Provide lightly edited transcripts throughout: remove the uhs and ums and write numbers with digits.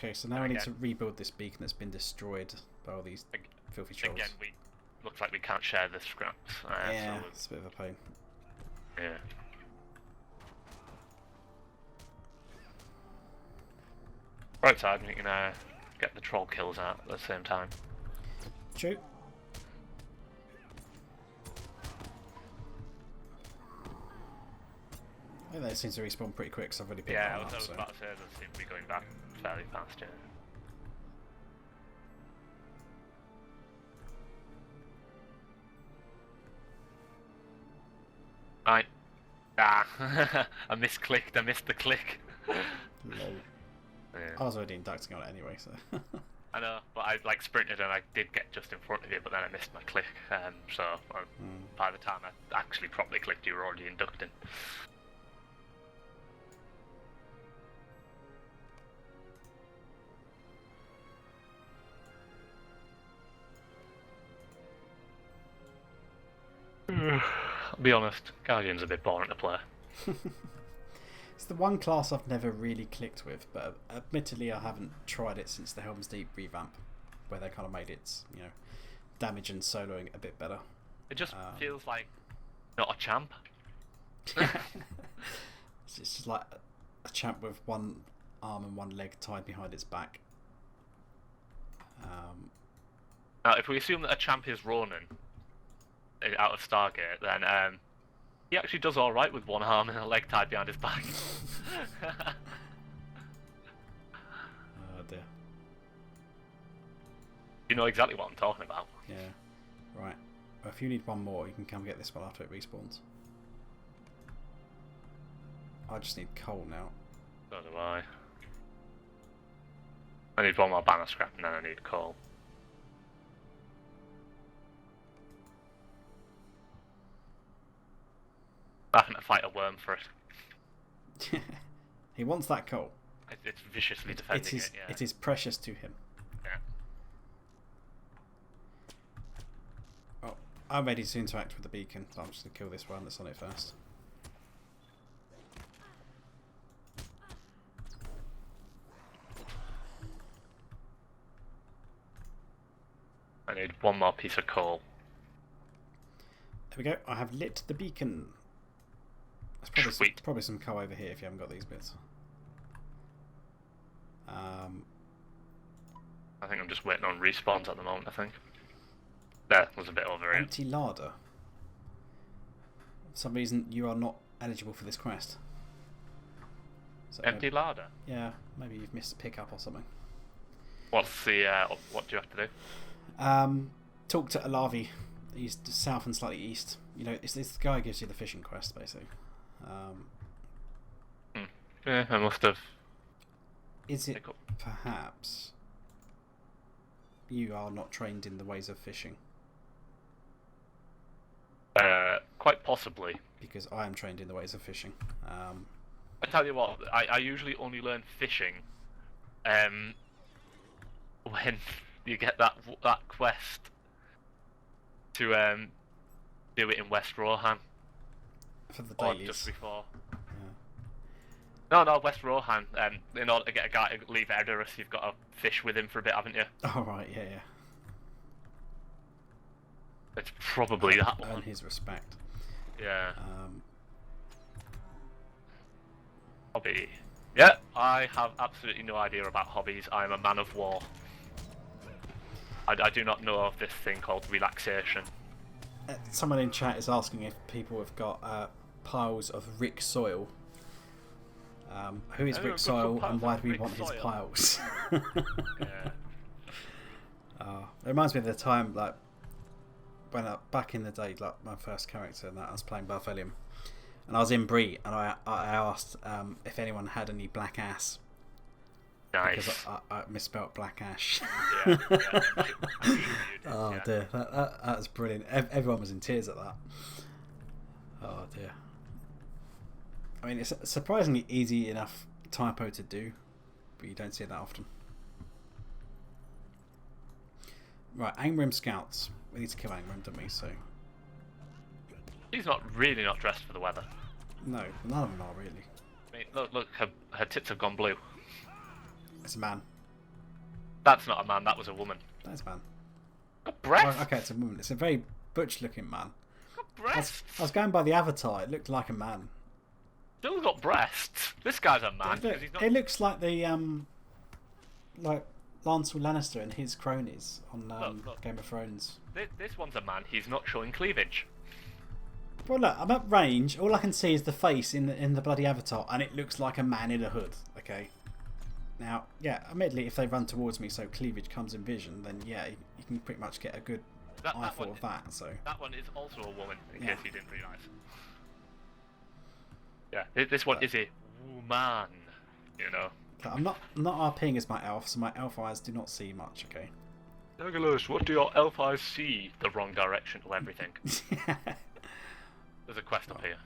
Okay, so now we need to rebuild this beacon that's been destroyed by all these filthy trolls. Again, we looks like we can't share the scraps. Yeah, so it's a bit of a pain. Yeah. Right side, we can get the troll kills out at the same time. True. I think they seem to respawn pretty quick, so I've already picked that I up. was about to say they seem to be going back fairly fast, yeah. Right. Ah, I misclicked, I missed the click. Lol. Yeah. I was already inducting on it anyway, so. I know, but I like sprinted and I did get just in front of you, but then I missed my click. So by the time I actually properly clicked, you were already inducting. I'll be honest, Guardian's a bit boring to play. It's the one class I've never really clicked with, but admittedly I haven't tried it since the Helm's Deep revamp, where they kind of made its, damage and soloing a bit better. It just feels like not a champ. It's just like a champ with one arm and one leg tied behind its back. Now, if we assume that a champ is Ronin out of Stargate, then he actually does alright with one arm and a leg tied behind his back. Oh dear. You know exactly what I'm talking about. Yeah. Right. Well, if you need one more, you can come get this one after it respawns. I just need coal now. So do I. I need one more banner scrap and then I need coal. I'm having to fight a worm for it. He wants that coal. It's viciously defending it, yeah. It is precious to him. Yeah. Oh, I'm ready to interact with the beacon, so I'm just going to kill this one that's on it first. I need one more piece of coal. There we go. I have lit the beacon. There's probably some coal over here if you haven't got these bits. I think I'm just waiting on respawns at the moment, I think. There was a bit over here. Empty larder. For some reason you are not eligible for this quest. So Empty larder? Yeah, maybe you've missed a pickup or something. What's the, what do you have to do? Talk to Alavi. He's south and slightly east. It's this guy who gives you the fishing quest, basically. Yeah, I must have. Is it perhaps you are not trained in the ways of fishing? Quite possibly. Because I am trained in the ways of fishing. I tell you what, I usually only learn fishing when you get that quest to do it in West Rohan. For the or dailies. just before. Yeah. No, West Rohan. In order to get a guy to leave Edoras, you've got to fish with him for a bit, haven't you? Oh right, yeah. It's probably that Earn one. his respect. Yeah. Hobby. Yeah, I have absolutely no idea about hobbies. I'm a man of war. I do not know of this thing called relaxation. Someone in chat is asking if people have got piles of Rick Soil. Who is Rick Soil and why do we want his piles? Yeah. It reminds me of the time, like, when back in the day, like my first character, and that I was playing Balthelion, and I was in Bree, and I asked if anyone had any black ass. Nice. Because I misspelt black ash. Yeah. Oh dear, that was brilliant. Everyone was in tears at that. Oh dear. I mean, it's a surprisingly easy enough typo to do, but you don't see it that often. Right, Angrim scouts. We need to kill Angrim, don't we? So. She's not dressed for the weather. No, none of them are really. I mean, look, her tits have gone blue. It's a man. That's not a man. That was a woman. That's a man. Got breasts. Oh, okay, it's a woman. It's a very butch-looking man. Got breasts. I was going by the avatar. It looked like a man. Still got breasts. This guy's a man. It looks like the like Lancel Lannister and his cronies on Look. Game of Thrones. This one's a man. He's not showing cleavage. Well, look, I'm at range. All I can see is the face in the bloody avatar, and it looks like a man in a hood. Okay. Now, yeah, admittedly, if they run towards me, so cleavage comes in vision, then yeah, you can pretty much get a good eyeful of that. So that one is also a woman, in case you didn't realise. Yeah, this one is a woman. You know. I'm not RPing as my elf, so my elf eyes do not see much. Okay. Douglas, what do your elf eyes see? The wrong direction to everything. There's a quest up here.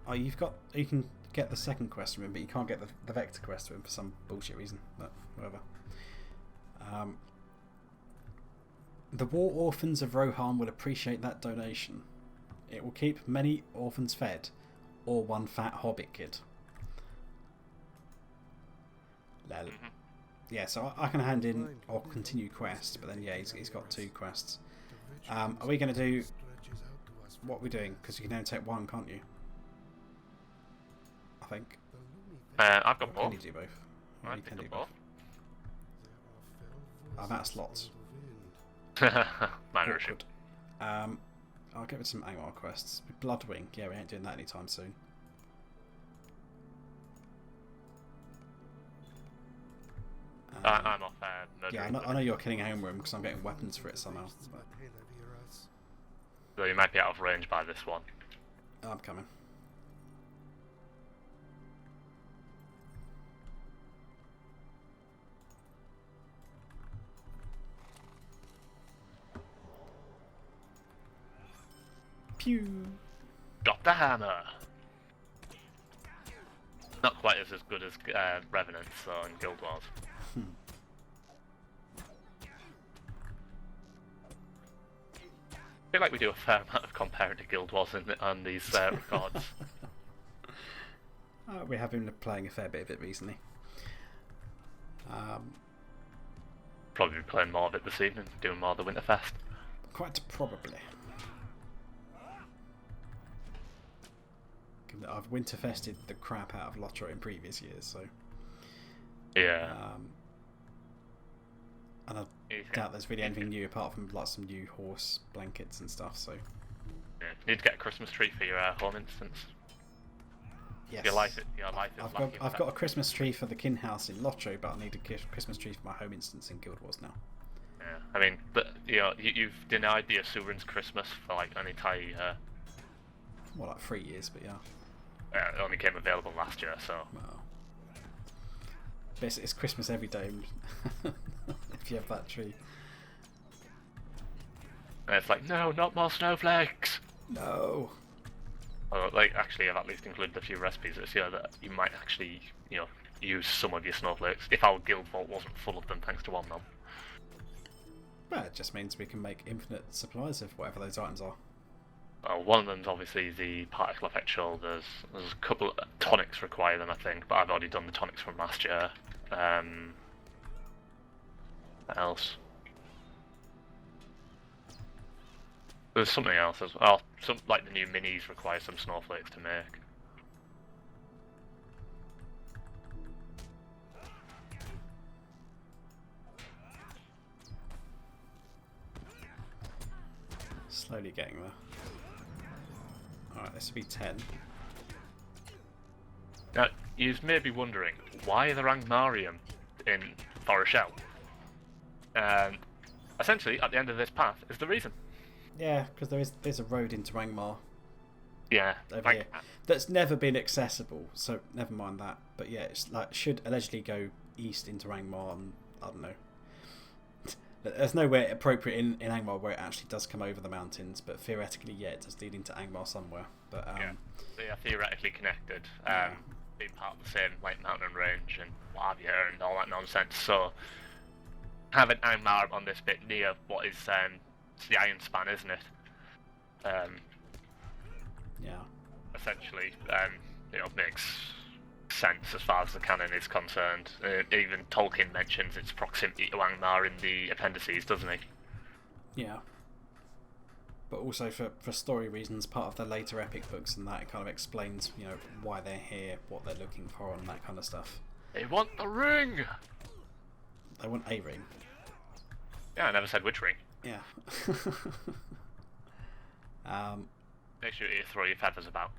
Oh, you can get the second quest room, but you can't get the vector quest room for some bullshit reason. But whatever. The War Orphans of Rohan will appreciate that donation. It will keep many orphans fed, or one fat hobbit kid. Lel. Yeah, so I can hand in or continue quest, but then yeah, he's got 2 quests. Are we going to do what we're doing? Because you can only take one, can't you? I think. I've got both. Can you do both? I can do both. I'm out of slots. Minor issue. I'll get with some Angmar quests. Bloodwing. Yeah, we ain't doing that anytime soon. I'm off. Yeah, I know you're killing Homeroom because I'm getting weapons for it somehow. But... So you might be out of range by this one. I'm coming. Pew! Drop the hammer! Not quite as good as Revenants or in Guild Wars. I feel like we do a fair amount of comparing to Guild Wars on these records. We have been playing a fair bit of it recently. Probably be playing more of it this evening, doing more of the Winterfest. Quite probably. Given that I've Winterfested the crap out of LOTRO in previous years, so... Yeah. And I doubt there's really anything new apart from like some new horse blankets and stuff, so... Yeah. You need to get a Christmas tree for your home instance. Yes. Your life is I've got a Christmas tree for the kin house in LOTRO, but I need a Christmas tree for my home instance in Guild Wars now. Yeah, I mean, but you know, you've denied the Asuran's Christmas for like an entire year. Well, like 3 years, but yeah. Yeah, it only came available last year, so... Well... It's Christmas every day if you have that tree. And it's like, no, not more snowflakes! No! Well, like, actually, I've at least included a few recipes this year that you might actually, you know, use some of your snowflakes if our guild vault wasn't full of them thanks to one man. Well, it just means we can make infinite supplies of whatever those items are. Well, one of them's obviously the particle effect shoulders. There's a couple of tonics require them, I think, but I've already done the tonics from last year. What else? There's something else as well. Some, like the new minis require some snowflakes to make. Slowly getting there. Alright, this will be 10. Now, you may be wondering, why the Angmarium in Forochel? And essentially, at the end of this path is the reason. Yeah, because there's a road into Angmar. Yeah. Over here. That's never been accessible, so never mind that. But yeah, it's like should allegedly go east into Angmar, and I don't know. There's nowhere appropriate in Angmar where it actually does come over the mountains, but theoretically, yeah, it does lead into Angmar somewhere. But yeah, they are theoretically connected, being part of the same like mountain range and what have you, and all that nonsense. So having Angmar on this bit near what is it's the Iron Span, isn't it? Yeah. Essentially, you know, makes sense as far as the canon is concerned. Even Tolkien mentions its proximity to Angmar in the appendices, doesn't he? Yeah. But also for story reasons, part of the later epic books and that, it kind of explains, you know, why they're here, what they're looking for, and that kind of stuff. They want the ring! They want a ring. Yeah, I never said which ring. Yeah. Make sure you throw your feathers about.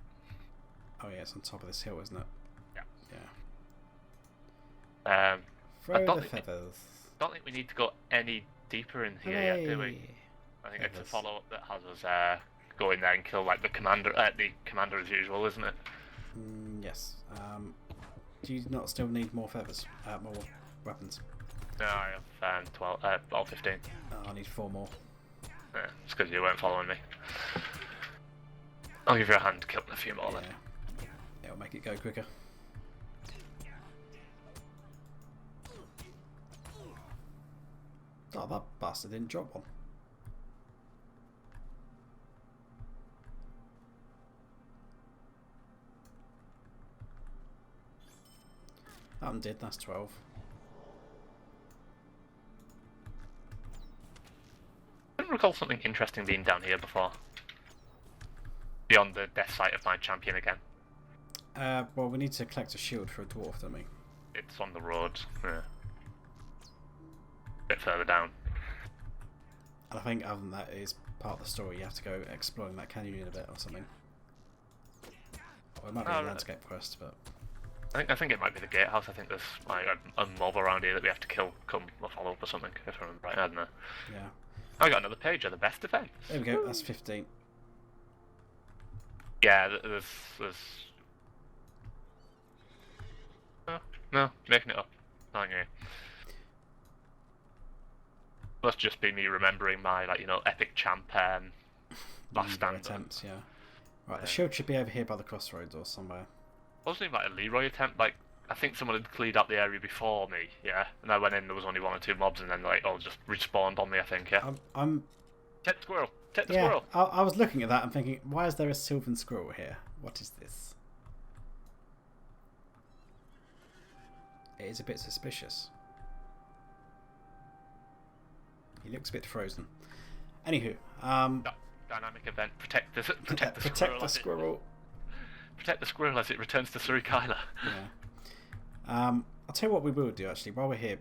Oh yeah, it's on top of this hill, isn't it? Yeah. Yeah. Throw the I don't think we need to go any deeper in here yet, do we? I think it's a follow-up that has us go in there and kill like the commander as usual, isn't it? Yes. Do you not still need more feathers? More weapons? No, I have 12, 15. Oh, I need 4 more. Yeah, it's because you weren't following me. I'll give you a hand to kill a few more then. It'll make it go quicker. Oh, that bastard didn't drop one. That one did, that's 12. I don't recall something interesting being down here before. Beyond the death site of my champion again. Well, we need to collect a shield for a dwarf, don't we? It's on the road. Yeah. A bit further down. And I think other than that is part of the story. You have to go exploring that canyon a bit or something. Or it might be a landscape quest, but I think it might be the gatehouse. I think there's like a mob around here that we have to kill, come or follow up or something. If I remember right, I don't know. yeah. I got another page of the best defense. There we go. That's 15. Yeah, there's. No, making it up. Hang on. Must just be me remembering my epic champ last stand attempts. Yeah. Right, the shield should be over here by the crossroads or somewhere. Wasn't even like a Leroy attempt. Like I think someone had cleared out the area before me. Yeah, and I went in. There was only 1 or 2 mobs, and then all just respawned on me. I think. Yeah. I'm. Take the squirrel. Take the squirrel. I was looking at that and thinking, why is there a sylvan squirrel here? What is this? It is a bit suspicious. He looks a bit frozen. Anywho, dynamic event. Protect the squirrel. Protect the squirrel as it returns to Suri Kyla. Yeah. I'll tell you what we will do actually. While we're here,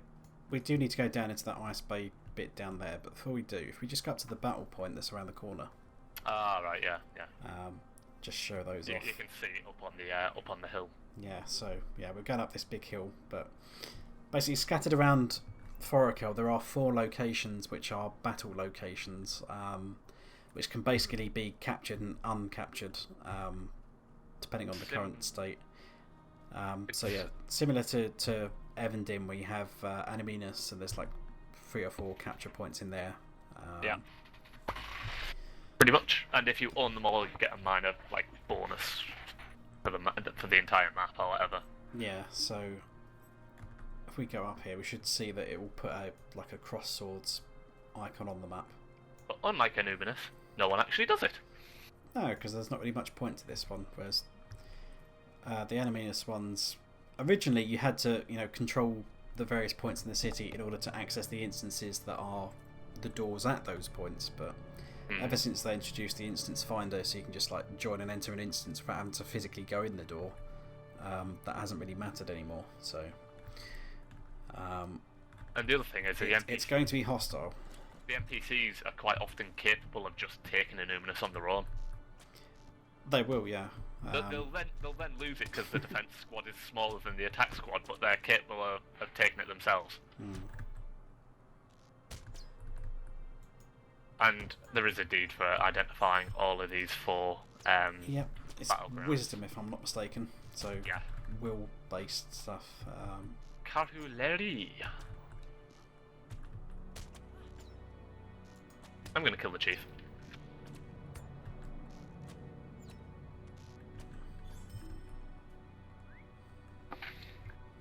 we do need to go down into that ice bay bit down there. But before we do, if we just go up to the battle point that's around the corner. Ah, right. Yeah. Just show those off. You can see it up on the hill. Yeah, so yeah, we're going up this big hill, but basically scattered around Forochel there are 4 locations which are battle locations, which can basically be captured and uncaptured, depending on the current state. So yeah, similar to Evandin, where you have Animinus, so there's like 3 or 4 capture points in there. Yeah. Pretty much, and if you own them all, you get a minor bonus for the entire map or whatever. Yeah, so if we go up here, we should see that it will put a cross swords icon on the map. But unlike Anubinus, no one actually does it. No, because there's not really much point to this one. Whereas the Animinus ones, originally you had to control the various points in the city in order to access the instances that are the doors at those points, but ever since they introduced the instance finder, so you can just join and enter an instance without having to physically go in the door, that hasn't really mattered anymore. So and the other thing is it's going to be hostile. The NPCs are quite often capable of just taking Anubinus on their own. They will, yeah. They'll then lose it because the defense squad is smaller than the attack squad, but they're capable of taking it themselves. And there is a deed for identifying all of these 4 yep, it's wisdom if I'm not mistaken. So yeah, will based stuff. Caruleri. I'm gonna kill the chief.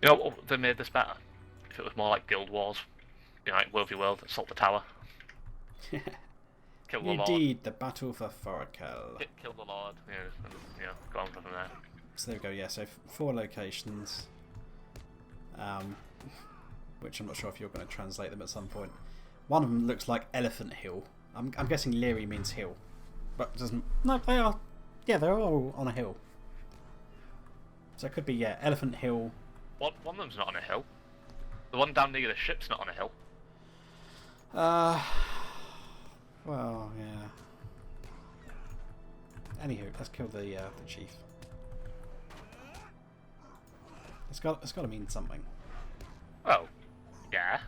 You know what, they made this better? If it was more like Guild Wars, like World v World, assault the tower. Kill the Lord. Indeed, the battle for Forochel. Kill the Lord. Yeah, go on from there. So there we go. Yeah, so 4 locations, which I'm not sure if you're going to translate them at some point. One of them looks like Elephant Hill. I'm guessing Leary means hill, but it doesn't. No, they are. Yeah, they're all on a hill. So it could be Elephant Hill. One of them's not on a hill. The one down near the ship's not on a hill. Well, yeah. Anywho, let's kill the chief. It's got to mean something. Oh, yeah.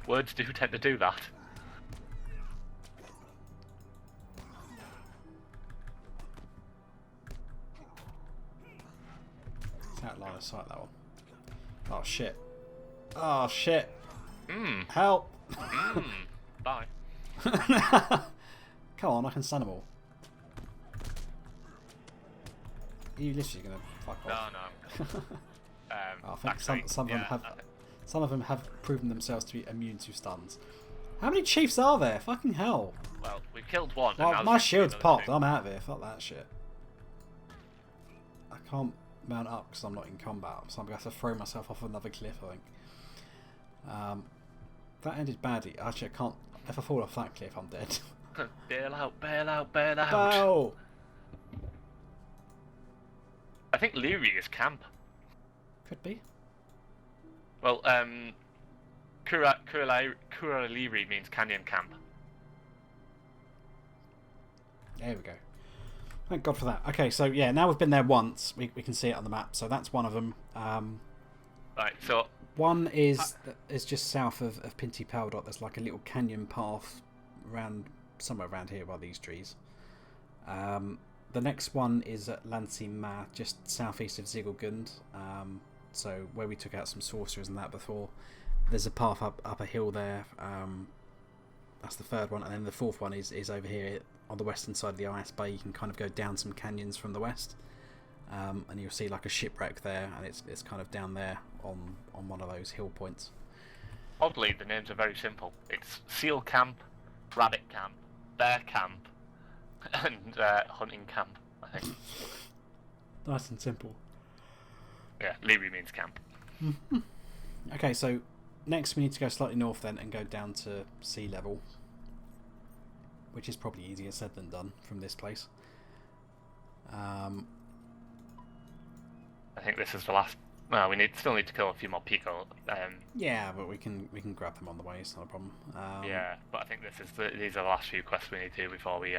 Words do tend to do that. It's out of line of sight, that one. Oh shit. Oh shit. Mmm. Help. Bye. Come on, I can stun them all. Are you literally gonna fuck off? No. I think some of them have proven themselves to be immune to stuns. How many chiefs are there? Fucking hell! Well, we've killed one. Well, my shield's popped. I'm out of here. Fuck that shit. I can't mount up because I'm not in combat, so I'm gonna have to throw myself off another cliff. I think. That ended badly. Actually, I can't. If I fall off that cliff, I'm dead. Bail out! Bail out! Bail out! Bow! I think Leary is camp. Could be. Well, Leary means canyon camp. There we go. Thank God for that. Okay, so yeah, now we've been there once. We can see it on the map. So that's one of them. Right. So one is just south of Pinty Powdot. There's like a little canyon path somewhere around here by these trees. The next one is at Lancy Ma, just southeast of Ziggelgund. So where we took out some sorcerers and that before. There's a path up a hill there. That's the third one, and then the fourth one is over here on the western side of the Ice Bay. You can kind of go down some canyons from the west, and you'll see like a shipwreck there, and it's kind of down there on one of those hill points. Oddly, the names are very simple. It's Seal Camp, Rabbit Camp, Bear Camp, and Hunting Camp, I think. Nice and simple. Yeah, Leary means camp. Okay, so next we need to go slightly north then and go down to sea level, which is probably easier said than done from this place. I think this is the last. Well, we still need to kill a few more Pico. Yeah, but we can grab them on the way. It's not a problem. Yeah, but I think these are the last few quests we need to do before we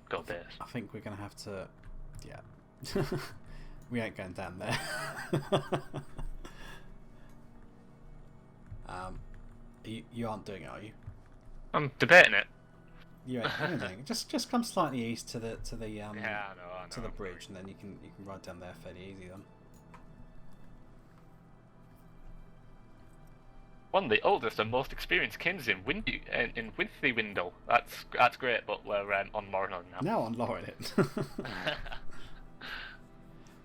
go this. I think we're gonna have to. Yeah. We ain't going down there. You aren't doing it, are you? I'm debating it. You ain't doing it. Just come slightly east to the I know. to the bridge, and then you can ride down there fairly easy then. One of the oldest and most experienced kins in Winthy Windle. That's great, but we're on Laurelin now. Now on Laurelin.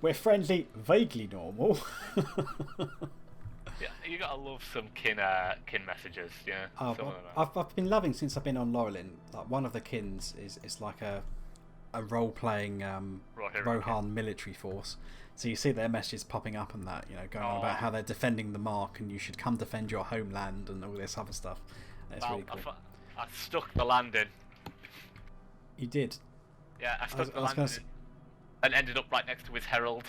We're friendly, vaguely normal. Yeah, you gotta love some kin messages, yeah. Oh, I've been loving since I've been on Laurelin. Like one of the kins is like a role playing Rohan military force. So you see their messages popping up and that, going on about how they're defending the mark and you should come defend your homeland and all this other stuff. And it's really cool. I stuck the landing. You did? Yeah, I stuck the landing and ended up right next to his herald.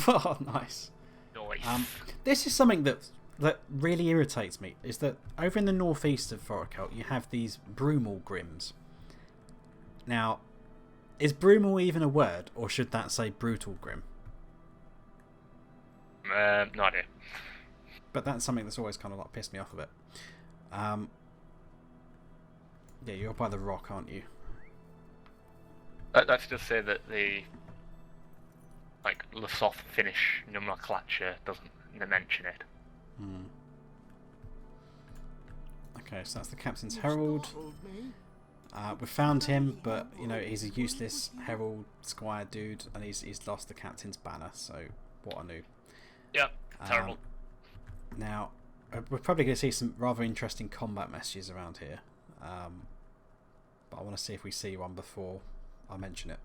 Oh, nice. Nice. This is something that really irritates me, is that over in the northeast of Forochel you have these Brumal Grims. Now, is Brumal even a word, or should that say Brutal Grim? No idea. But that's something that's always kind of like pissed me off a bit. Yeah, you're by the rock, aren't you? Let's just say that the Lesoth Finnish nomenclature doesn't mention it. Okay, so that's the captain's herald. We found him, but he's a useless herald squire dude, and he's lost the captain's banner. So what a noob. Yep, terrible. Now we're probably going to see some rather interesting combat messages around here, but I want to see if we see one before I mention it.